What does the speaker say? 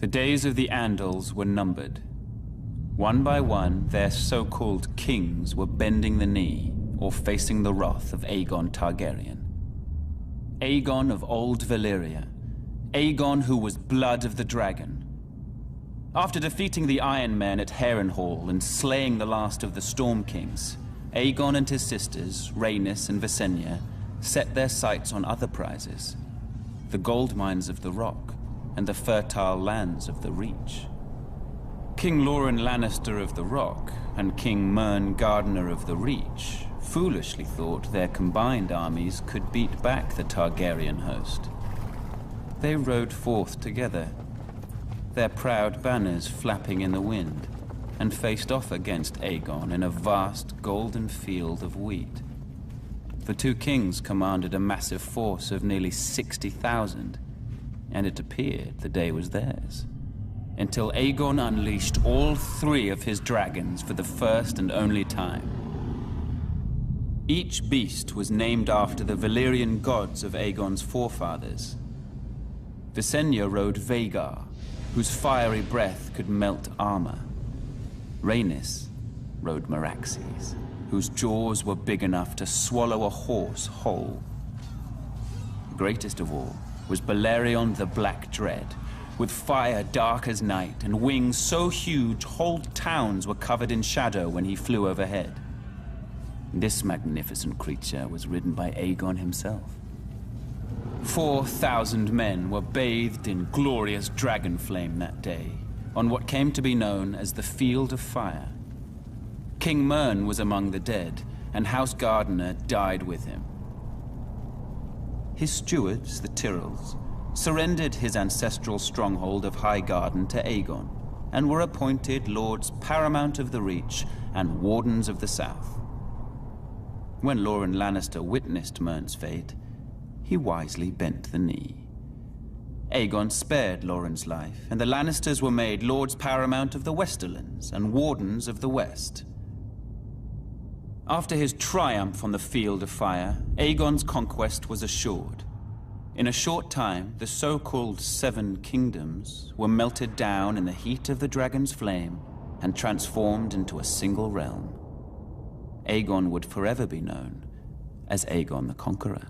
The days of the Andals were numbered. One by one, their so-called kings were bending the knee or facing the wrath of Aegon Targaryen. Aegon of old Valyria. Aegon who was blood of the dragon. After defeating the Iron Men at Harrenhal and slaying the last of the Storm Kings, Aegon and his sisters, Rhaenys and Visenya, set their sights on other prizes. The gold mines of the Rock and the fertile lands of the Reach. King Loren Lannister of the Rock and King Mern Gardener of the Reach foolishly thought their combined armies could beat back the Targaryen host. They rode forth together, their proud banners flapping in the wind, and faced off against Aegon in a vast golden field of wheat. The two kings commanded a massive force of nearly 60,000, and it appeared the day was theirs, until Aegon unleashed all three of his dragons for the first and only time. Each beast was named after the Valyrian gods of Aegon's forefathers. Visenya rode Vhagar, whose fiery breath could melt armor. Rhaenys rode Meraxes, whose jaws were big enough to swallow a horse whole. Greatest of all was Balerion the Black Dread, with fire dark as night and wings so huge whole towns were covered in shadow when he flew overhead. This magnificent creature was ridden by Aegon himself. 4,000 men were bathed in glorious dragon flame that day, on what came to be known as the Field of Fire. King Mern was among the dead, and House Gardener died with him. His stewards, the Tyrells, surrendered his ancestral stronghold of Highgarden to Aegon, and were appointed Lords Paramount of the Reach and Wardens of the South. When Loren Lannister witnessed Mern's fate, he wisely bent the knee. Aegon spared Loren's life, and the Lannisters were made Lords Paramount of the Westerlands and Wardens of the West. After his triumph on the Field of Fire, Aegon's conquest was assured. In a short time, the so-called Seven Kingdoms were melted down in the heat of the dragon's flame and transformed into a single realm. Aegon would forever be known as Aegon the Conqueror.